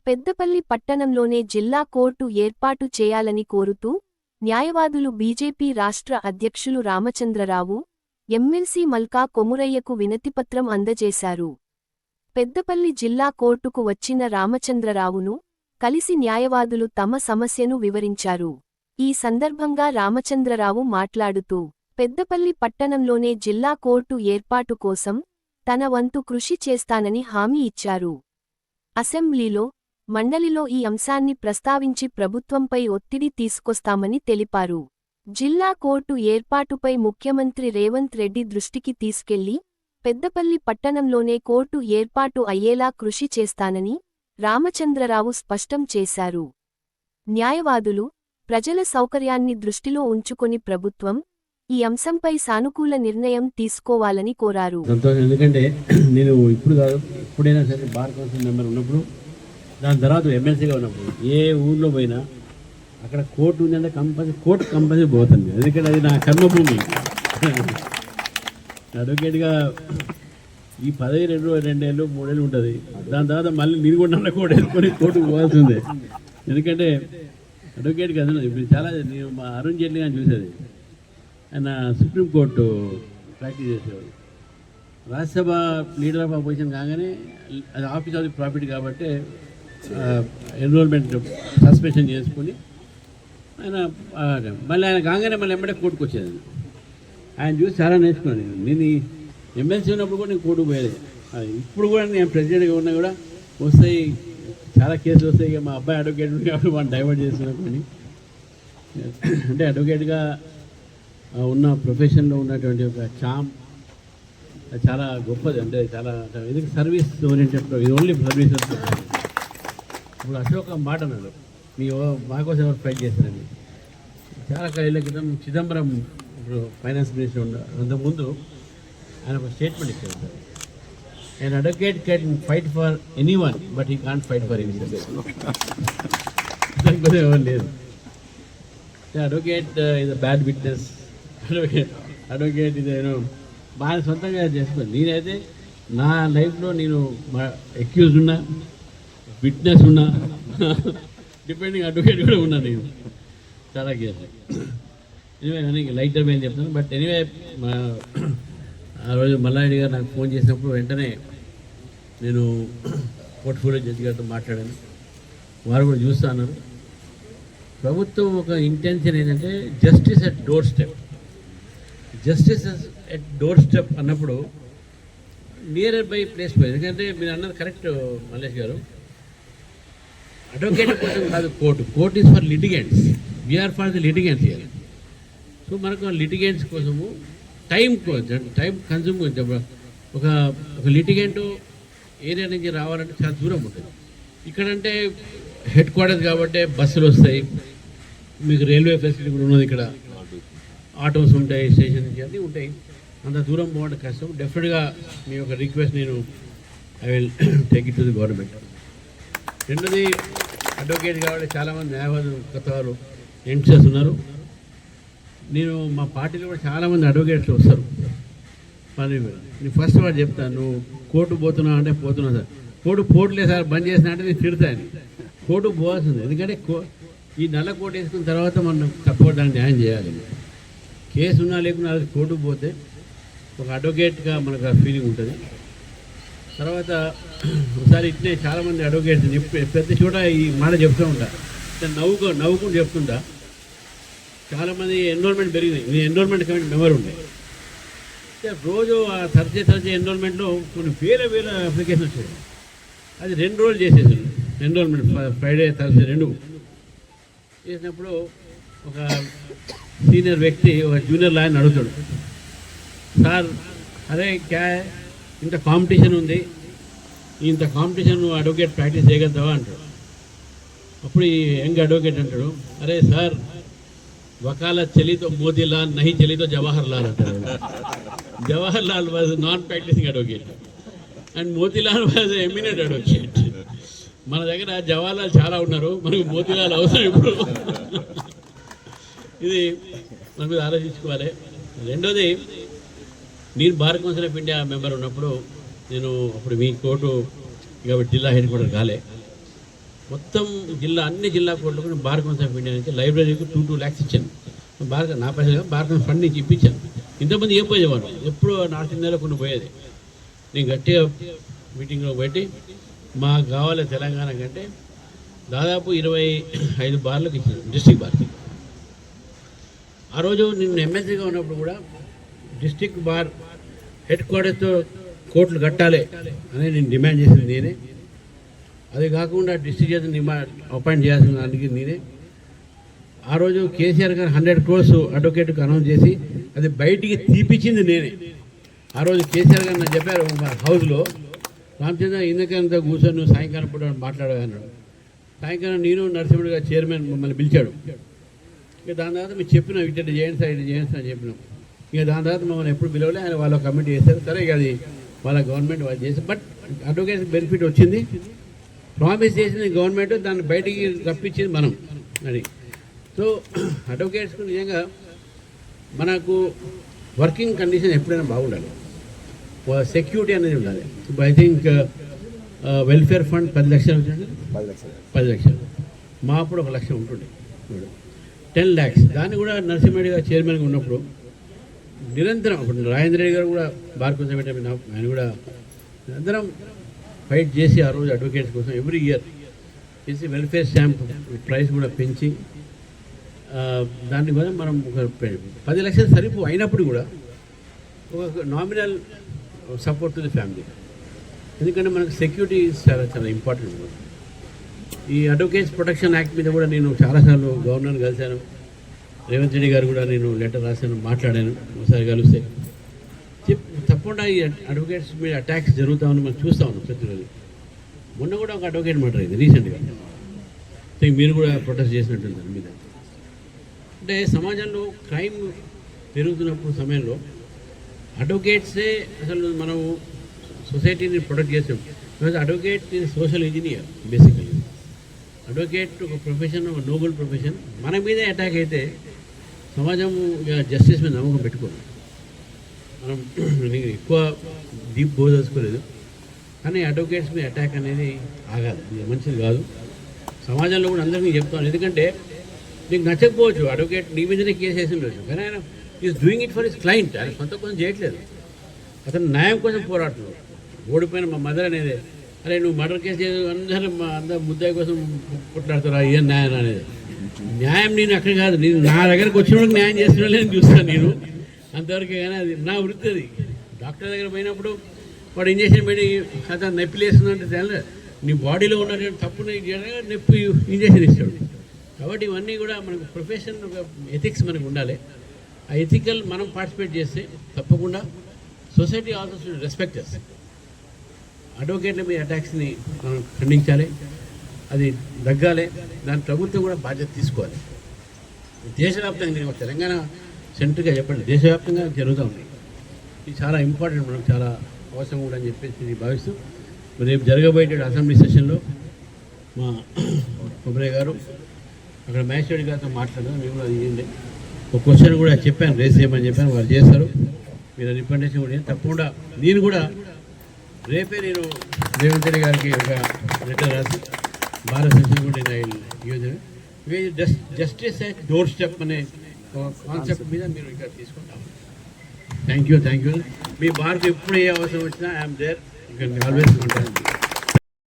పెద్దపల్లి పట్టణంలోనే జిల్లా కోర్టు ఏర్పాటు చేయాలని కోరుతూ న్యాయవాదులు బీజేపీ రాష్ట్ర అధ్యక్షులు రామచంద్రరావు, ఎమ్మెల్సీ మల్కా కొమురయ్యకు వినతిపత్రం అందజేశారు. పెద్దపల్లి జిల్లా కోర్టుకు వచ్చిన రామచంద్రరావును కలిసి న్యాయవాదులు తమ సమస్యను వివరించారు. ఈ సందర్భంగా రామచంద్రరావు మాట్లాడుతూ, పెద్దపల్లి పట్టణంలోనే జిల్లా కోర్టు ఏర్పాటు కోసం తన వంతు కృషి చేస్తానని హామీ ఇచ్చారు. అసెంబ్లీలో, మండలిలో ఈ అంశాన్ని ప్రస్తావించి ప్రభుత్వంపై ఒత్తిడి తీసుకొస్తామని తెలిపారు. జిల్లా కోర్టు ఏర్పాటుపై ముఖ్యమంత్రి రేవంత్ రెడ్డి దృష్టికి తీసుకెళ్లి పెద్దపల్లి పట్టణంలోనే కోర్టు ఏర్పాటు అయ్యేలా కృషి చేస్తానని రామచంద్రరావు స్పష్టం చేశారు. న్యాయవాదులు, ప్రజల సౌకర్యాన్ని దృష్టిలో ఉంచుకొని ప్రభుత్వం ఈ అంశంపై సానుకూల నిర్ణయం తీసుకోవాలని కోరారు. ఎందుకంటే నేను ఇప్పుడు కాదు, ఎప్పుడైనా సరే బార్ కౌన్సిల్ మెంబర్ ఉన్నప్పుడు, దాని తర్వాత ఎమ్మెల్సీగా ఉన్నప్పుడు ఏ ఊళ్ళో పోయినా అక్కడ కోర్టు ఉందంటే కంపల్సరీ పోతుంది. ఎందుకంటే అది నా కర్మభూమి. అడ్వకేట్గా ఈ పదవి 2 ఏళ్ళు 3 ఏళ్ళు ఉంటుంది. దాని తర్వాత మళ్ళీ నీరుకొండ కూడా వేసుకొని కోర్టుకు పోవాల్సిందే. ఎందుకంటే అడ్వకేట్గా అది ఇప్పుడు చాలా నేను మా అరుణ్ జైట్లీ అని చూసేది. ఆయన సుప్రీంకోర్టు ప్రాక్టీస్ చేసేవాడు. రాజ్యసభ లీడర్ ఆఫ్ అపోజిషన్ కాగానే అది ఆఫీస్ ఆఫ్ ది ప్రాఫిట్ కాబట్టి ఎన్రోల్మెంట్ సస్పెన్షన్ చేసుకుని ఆయన మళ్ళీ ఆయన కాగానే మళ్ళీ వెంబడే కోర్టుకు వచ్చేది. ఆయన చూసి చాలా నేర్చుకున్నాను. నేను ఎమ్మెల్సీ ఉన్నప్పుడు కూడా నేను కోర్టుకు పోయేది. ఇప్పుడు కూడా నేను ప్రెసిడెంట్గా ఉన్నా కూడా వస్తాయి, చాలా కేసులు వస్తాయి. ఇక మా అబ్బాయి అడ్వకేట్ కాబట్టి వాళ్ళు డైవర్ట్ చేస్తున్నప్పుడు అంటే అడ్వకేట్గా ఉన్న ప్రొఫెషన్లో ఉన్నటువంటి ఒక చామ్ చాలా గొప్పది. అంటే చాలా ఇది సర్వీస్ ఓరియంటెడ్, ఇది ఓన్లీ సర్వీస్. ఇప్పుడు అశోక్ మాట అన్నాడు, మాకోసం ఎవరు ఫైట్ చేస్తారని. చాలా ఏళ్ళ క్రితం చిదంబరం ఇప్పుడు ఫైనాన్స్ మినిస్టర్ అంతకుముందు ఆయన ఒక స్టేట్మెంట్ ఇచ్చారు. And advocate can fight for any one but he can't fight for any ఎవరు లేదు. Advocate is a bad witness. Advocate ఇది బాగా సొంతంగా చేసుకోండి. నేనైతే నా లైఫ్లో నేను అక్యూజ్ ఉన్నా, విట్నెస్ ఉన్నా, డిపెండింగ్ అడ్వకేట్ కూడా ఉన్నా నేను చాలా కేసులు. ఎనివే నేను లైటర్ మీద చెప్తాను. బట్ ఎనివే ఆ రోజు మల్లారెడ్డి గారు నాకు ఫోన్ చేసినప్పుడు వెంటనే నేను పోర్ట్ఫోలియో జడ్జి గారితో మాట్లాడాను. వారు కూడా చూస్తా అన్నారు. ప్రభుత్వం ఒక ఇంటెన్షన్ ఏంటంటే justice at door step. Justice at door step అన్నప్పుడు నియర్ బై ప్లేస్ పోయి. ఎందుకంటే మీరు అన్నది కరెక్ట్ మల్లేష్ గారు. అడ్వకేట్ కోసం కాదు court. Court is for litigants. We are for the litigants here. So మనకు లిటిగెంట్స్ కోసము టైం కన్జ్యూమ్ ఒక లిటిగెంట్ ఏరియా నుంచి రావాలంటే చాలా దూరం ఉంటుంది. ఇక్కడంటే హెడ్ క్వార్టర్స్ కాబట్టి బస్సులు వస్తాయి, మీకు రైల్వే ఫెసిలిటీ కూడా ఉన్నది, ఇక్కడ ఆటోస్ ఉంటాయి, స్టేషన్ నుంచి అన్నీ ఉంటాయి. అంత దూరం పోవడం కష్టం. డెఫినెట్గా మీ యొక్క రిక్వెస్ట్ నేను I will take it to the government. రెండోది అడ్వకేట్ కాబట్టి చాలామంది న్యాయవాదులు కొత్త వారు యంగ్స్టర్స్ ఉన్నారు. నేను మా పార్టీలో కూడా చాలామంది అడ్వకేట్స్ వస్తారు. నేను ఫస్ట్ వాడు చెప్తాను, నువ్వు కోర్టు పోతున్నావు అంటే పోతున్నావు సార్. కోర్టు పోట్లేదు సార్, బంద్ చేసినా అంటే నేను తిడతాను. కోర్టుకు పోవాల్సింది. ఎందుకంటే ఈ నల్ల కోర్టు వేసుకున్న తర్వాత మనం తప్పకుండా దాన్ని న్యాయం చేయాలి. కేసు ఉన్నా లేకున్నా అది కోర్టుకు పోతే ఒక అడ్వకేట్గా మనకు ఆ ఫీలింగ్ ఉంటుంది. తర్వాత ఒకసారి ఇట్లే చాలామంది అడ్వకేట్స్ ప్రతి చోట ఈ మాట చెప్తూ ఉంటా, నవ్వుకుంటూ చెప్తుంటా. చాలామంది ఎన్రోల్మెంట్ పెరిగినాయి. నేను ఎన్రోల్మెంట్ కమిటీ మెంబర్ ఉండే. రోజు ఆ తరచే ఎన్రోల్మెంట్లో కొన్ని వేల అప్లికేషన్ వచ్చాయి. అది 2 రోజులు చేసేసాను ఎన్రోల్మెంట్. ఫ్రైడే థర్స్డే 2 చేసినప్పుడు ఒక సీనియర్ వ్యక్తి ఒక జూనియర్ లాయర్ని అడుగుతాడు, సార్ అరే క్యా ఇంత కాంపిటీషన్ ఉంది, ఇంత కాంపిటీషన్ నువ్వు అడ్వకేట్ ప్రాక్టీస్ చేయగలుగుతావా అంటాడు. అప్పుడు ఈ యంగ్ అడ్వకేట్ అంటాడు, అరే సార్ వకాలత్ చలితో మోతీలాల్ నహీ చలితో జవహర్ లాల్ అంటారు. Jawahar Lal was non practising advocate and Motilal was eminent advocate. మన దగ్గర జవహర్లాల్ చాలా ఉన్నారు, మనకు మోతీలాల్ అవసరం ఇప్పుడు. ఇది మనం మీద ఆలోచించుకోవాలి. రెండోది, నేను bar council of India member ఉన్నప్పుడు నేను అప్పుడు మీ కోర్టు కాబట్టి జిల్లా హెడ్ క్వార్టర్ కాలే. మొత్తం జిల్లా అన్ని జిల్లా కోర్టులకు బార్ కౌన్సిల్ ఆఫ్ ఇండియా నుంచి లైబ్రరీకి 2 lakhs ఇచ్చాను. నా పైసలు బార్ కౌన్సిల్ ఫండ్ నుంచి ఇప్పించాను. ఇంతమంది ఏం పోయేవాడు, ఎప్పుడు నార్త్ ఇండియాలో కొన్ని పోయేది. నేను గట్టిగా మీటింగ్లో పెట్టి మాకు కావాలి తెలంగాణ కంటే దాదాపు 25 బార్లకు ఇచ్చాను, డిస్ట్రిక్ట్ బార్కి. ఆ రోజు నేను ఎమ్మెల్సీగా ఉన్నప్పుడు కూడా డిస్ట్రిక్ట్ బార్ హెడ్ క్వార్టర్స్తో కోర్టులు కట్టాలి అని నేను డిమాండ్ చేసింది నేనే. అది కాకుండా డిస్ట్రిక్ట్ జడ్జి అపాయింట్ చేయాల్సిన దానికి నేనే. ఆ రోజు కేసీఆర్ గారు 100 crores అడ్వకేట్కి అనౌన్స్ చేసి అది బయటికి తీపిచ్చింది నేనే. ఆ రోజు కేసీఆర్ గారు నాకు చెప్పారు మా హౌస్లో, రామచంద్ర ఇందుకంతా కూర్చొని నువ్వు సాయంకాలం పూట మాట్లాడాలన్నాడు. సాయంకాలం నేను నరసింహుడు గారు చైర్మన్ మమ్మల్ని పిలిచాడు. ఇక దాని తర్వాత మీరు చెప్పినాం ఇటు చేయండి సార్, ఇటు చేయండి సార్ అని చెప్పినాం. ఇక దాని తర్వాత మమ్మల్ని ఎప్పుడు పిలవలే, ఆయన వాళ్ళ కమిటీ చేశారు. సరే ఇక అది వాళ్ళ గవర్నమెంట్ వాళ్ళు చేసి, బట్ అడ్వకేట్ బెనిఫిట్ వచ్చింది. ప్రామిస్ చేసింది గవర్నమెంట్, దాన్ని బయటికి రప్పించింది మనం అది. సో అడ్వకేట్స్కు నిజంగా మనకు వర్కింగ్ కండిషన్ ఎప్పుడైనా బాగుండాలి, సెక్యూరిటీ అనేది ఉండాలి. ఇప్పుడు ఐ థింక్ వెల్ఫేర్ ఫండ్ 10 లక్షలు వచ్చింది, 10 లక్షలు. మా అప్పుడు 1 లక్ష ఉంటుండే, 10 lakhs. దాన్ని కూడా నరసింహారెడ్డి గారు చైర్మన్గా ఉన్నప్పుడు నిరంతరం, అప్పుడు రాజేంద్ర రెడ్డి గారు కూడా బార్ కోసం పెట్టాము, ఆయన కూడా నిరంతరం ఫైట్ చేసి ఆ రోజు అడ్వకేట్స్ కోసం ఎవ్రీ ఇయర్ చేసి వెల్ఫేర్ స్టాంప్ ప్రైస్ కూడా పెంచి దాన్ని కూడా మనం ఒక 10 లక్షలు సరిపో అయినప్పుడు కూడా ఒక nominal support to the family. ఎందుకంటే మనకు సెక్యూరిటీ చాలా చాలా ఇంపార్టెంట్. ఈ అడ్వకేట్స్ ప్రొటెక్షన్ యాక్ట్ మీద కూడా నేను చాలాసార్లు గవర్నర్ని కలిశాను, రేవంత్ రెడ్డి గారు కూడా నేను లెటర్ రాశాను, మాట్లాడాను. ఒకసారి కలిస్తే తప్పకుండా ఈ అడ్వకేట్స్ మీద అటాక్స్ జరుగుతామని మనం చూస్తూ ఉన్నాం ప్రతిరోజు. మొన్న కూడా ఒక అడ్వకేట్ మాట అయింది రీసెంట్గా, మీరు కూడా ప్రొటెస్ట్ చేసినట్టుంది దాని మీద. అంటే సమాజంలో క్రైమ్ పెరుగుతున్నప్పుడు సమయంలో అడ్వకేట్సే అసలు మనం సొసైటీని ప్రొటెక్ట్ చేస్తాం. Because advocate is social engineer basically. Advocate ఒక ప్రొఫెషన్, ఒక నోబుల్ ప్రొఫెషన్. మన మీదే అటాక్ అయితే సమాజం జస్టిస్ మీద నమ్మకం పెట్టుకోదు. మనం ఎక్కువ డీప్ పోదలుచుకోలేదు, కానీ అడ్వకేట్స్ మీద అటాక్ అనేది ఆగాలి, ఇది మంచిది కాదు. సమాజంలో కూడా అందరికీ చెప్తాను, ఎందుకంటే నీకు నచ్చకపోవచ్చు, అడ్వకేట్ నీ మీదనే కేసు వేసి ఉండొచ్చు, కానీ ఆయన is doing it for his client. ఆయన సొంత కోసం చేయట్లేదు, అతను న్యాయం కోసం పోరాడుతున్నాడు. ఓడిపోయిన మా మదర్ అనేది, అరే నువ్వు మర్డర్ కేసు అందరూ ముద్దాయి కోసం కొట్లాడుతారా, ఏం న్యాయం అనేది. న్యాయం నేను అక్కడ కాదు, నేను నా దగ్గరకు వచ్చినప్పుడు న్యాయం చేస్తున్నా నేను చూస్తాను నేను అంతవరకే. కానీ అది నా వృత్తి. అది డాక్టర్ దగ్గర పోయినప్పుడు వాడు ఇంజక్షన్ పెట్టి అతను నొప్పి లేస్తుందంటే నీ బాడీలో ఉన్న తప్పు నొప్పి ఇంజక్షన్ ఇస్తాడు. కాబట్టి ఇవన్నీ కూడా మనకు ప్రొఫెషన్, ఒక ఎథిక్స్ మనకు ఉండాలి. ఆ ఎథికల్ మనం పార్టిసిపేట్ చేస్తే తప్పకుండా సొసైటీ ఆల్సో షుడ్ రెస్పెక్ట్ అస్. అడ్వకేట్ల మీద అటాక్స్ని మనం ఖండించాలి, అది తగ్గాలి. దాని ప్రభుత్వం కూడా బాధ్యత తీసుకోవాలి. దేశవ్యాప్తంగా, నేను తెలంగాణ సెంటర్గా చెప్పండి, దేశవ్యాప్తంగా జరుగుతూ ఉన్నాయి. ఇది చాలా ఇంపార్టెంట్, మనకు చాలా అవసరం కూడా అని చెప్పేసి భావిస్తూ, రేపు జరగబోయే అసెంబ్లీ సెషన్లో మా కొబ్బరి గారు అక్కడ మ్యాజిస్ట్రేట్ గారితో మాట్లాడారు. మేము కూడా అది చేయండి, ఒక క్వశ్చన్ కూడా చెప్పాను, రేస్ చేయమని చెప్పాను, వాళ్ళు చేస్తారు. మీరు రికమెండేషన్ కూడా తప్పకుండా. నేను కూడా రేపే నేను రేవంత్ రెడ్డి గారికి ఒక లెటర్ రాసి భారత సెషన్ కూడా నేను జస్టిస్ అట్ డోర్ స్టెప్ అనే కాన్సెప్ట్ మీద మీరు ఇక్కడ తీసుకుంటాం. Thank you. మీ బార్కు ఎప్పుడు ఏ అవసరం వచ్చినా I'm there, you can always contact.